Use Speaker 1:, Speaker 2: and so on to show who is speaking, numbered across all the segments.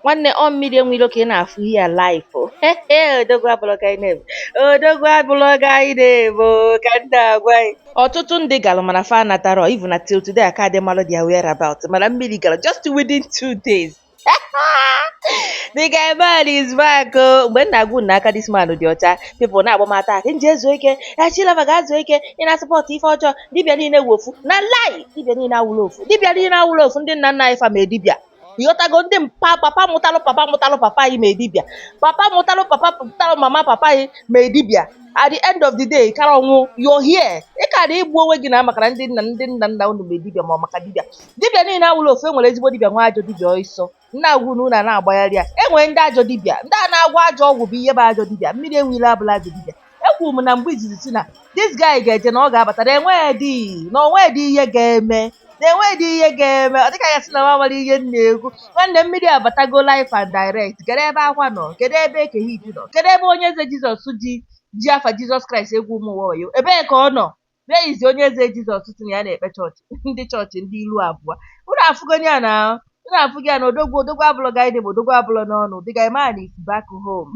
Speaker 1: One on medium we looking at here life. Odogwa bloga ine. Odogwa bloga ine. Kanda gwai. Ọtụtụ ndị galụ mana fa natara even until today I can't malo their whereabouts. Mana mmiri galụ just within 2 days. The guy man is back. When I go naka this man dị ọcha, people na agbamata aka nje ezu ike, Chilava ga-azụ ike, ị na-support ife ọjọọ, dibịa niile wofu. Na lie, dibịa niile awụlụ ofu. Dibịa niile awụlụ ofu ndị nna nna anyị fa ma dibịa. Ịghọtago ndị papa mụtalụ papa anyị ma dibịa. Papa mụtalụ mama papa anyị ma dibịa. At the end of the day, kara ọnwụ, you're here. Ị ka na igbu onwe gị na makara ndị nna unu ma dibịa ma maka dibịa. Dibịa niile awụlụ ofu enwere ezigbo dibịa nwa ajọ dibịa ọsọ. Nna agwụ na ụna na-agbagharị ya enwere ndị ajọ dibịa ndị a na-agwa ajọ ọgwụ bụ ihe bụ ajọ dibịa mmiri enwile abụla ajọ dibịa ekwuru m na mgbe izizi si na this guy ga-eje na ọ ga-abata na onwedị ihe ga-eme ọ dịka ya si na nwere ihe na-ekwu nwanne mmiri abatago life and direct kedu ebe akwa nọ kedu ebe ekehit nọ kedu ebe onye eze Jizọs ji afa Jizọs Kraịst egwu ụmụ ụwa wayo ebee ka ọ nọ na-eyizi onye eze Jizọs si na ya na-ekpe chọọchị ndị chọọchị ndị ilu abụọ unu afụgoni ya na na-afụgị na odogwu abụlọ gaide bụ odogwu abụlọ n'ọnụ the guy man is back home.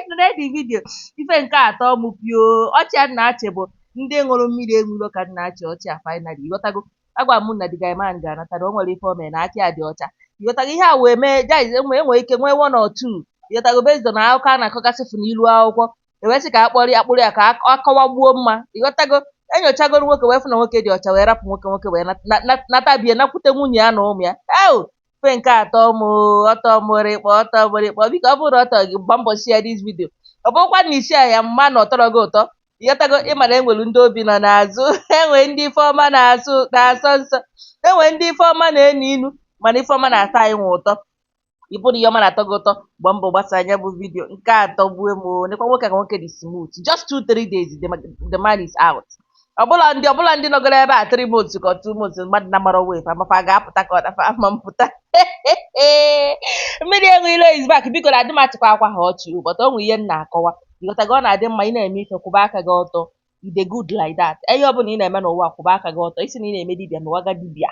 Speaker 1: Today the video ife nke atọ mụ pio ọchị a na-achị bụ ndị ṅụrụ mmiri enwilo ka na-achị ọchị a finally ịghọtago agwa m na the guy man ga-anata na o nwere ife o mere na aka ya dị ọcha ịghọtago ihe a wee mee guys enwe ike nwee 1 or 2 ịghọtago based on akụkọ a na-akọgasịfụ n'ilu akwụkwọ ewesị ka akpụrụ ya ka akọwagbuo mma ịghọtago enyochagoro nwoke wee fụ na nwoke dị ọcha wee rapụ nwoke wee natabie nakwute nwunye ya na ụmụ ya fe nke atọ ọtọmụrịkpọ biko ọ bụrụ ọtọ gị gba mbọ share this video ọ bụrụkwa na isi ya mma na ọtọrọ gị ụtọ ịghọtago ịmara enwere ndị obi nọ n'azụ enwere ndị ifeọma na-asọ nsọ enwere ndị ifeọma na-enu inu mana ifeọma na-atọ anyị nwe ụtọ ịbụrụ ihe ọma na-atọ gị ụtọ gba mbọ gbasa anya bụ vidio nke atọ gbue m nekwa nwoke ka nwoke dị smooth just 2-3 days the man is out ọbụla ndị nọgoro ebe a 3 months ka 2 months mmadụ na mara wef amafa ga-apụta ka ọ dafa ama mpụta mmiri Eweilo is back biko na adị m achịkwa akwa ha ọchị ụbọta onwe ihe m na-akọwa ịghọtago ọ na-adị mma ị na-eme ife kwụba aka gị ọtọ ide good like that ihe ọbụla ị na-eme n'ụwa kwụba aka gị ọtọ isi na ị na-eme dibịa n'ụwaga dibịa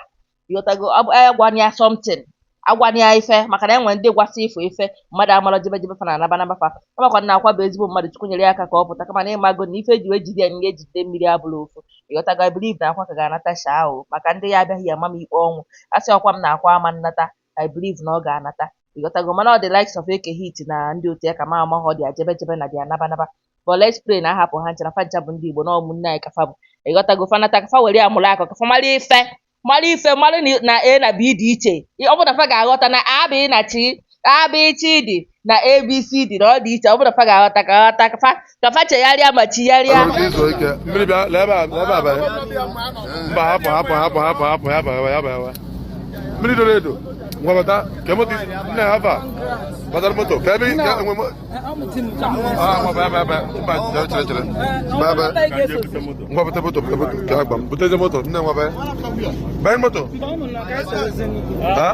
Speaker 1: ịghọtago agwanya something agwanya ife maka na enwere ndị gwasị ifo ife mmadụ amara jebe fa na anabanabafa amakwa na akwa bụ ezigbo mmadụ chukwu nyere ya aka ka ọ pụta kama na ịmago na ife eji wee jide ya nye ejide mmiri abụla ofu ịghọtago I believe na akwa ka ga-anata sha ahụ maka ndị ya abịaghị ama m ikpe ọnwụ asị ọkwa m na akwa ama nnata I believe na ọ ga-anata ịghọtago mana ọ dị likes of ekehit na ndị otu ya ka ma amaghọ dị ajebejebe na dị anabanaba but let's pray na ahapụ ha nchara fa ncha bụ ndị Igbo na ụmụnne anyị kafa bụ ịghọtago fanata kafa were amụrụ akọ kafa mara ife mara na A na B dị iche ọ bụ na fa ga-aghọta na A B C dị na ABC dị na ọ dị iche ọ bụ na fa ga-aghọta ka fa chegharịa ma chigharịa
Speaker 2: mmiri doro edo ngwabata kemoti nne hava batar moto kebi chere baba ngwabata moto ke agbam buteze moto nne ngwabe bayin moto ha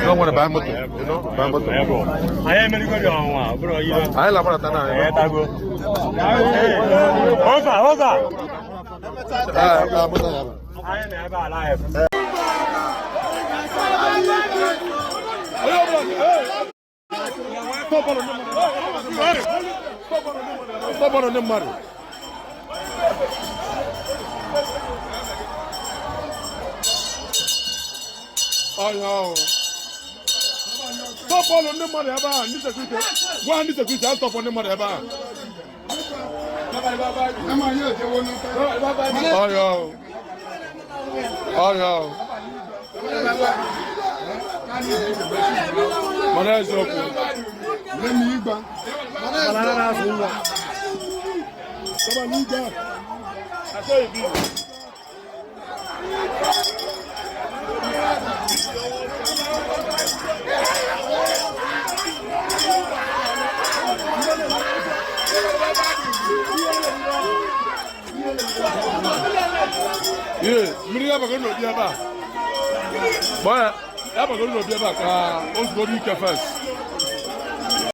Speaker 2: no wanna buy moto you know buy moto aye meli go yo wa bro yi aye la bora tana e tago over ah moto ya aye ne ba live Sobali NMIRI ebe a ndị sekuriti gwa ndị sekuriti a stọpụ NMIRI ebe a mana eziokwu mmiri ya bagoro n'obi ebe a ya bagoro n'obi ebe a ka ozugbo ike first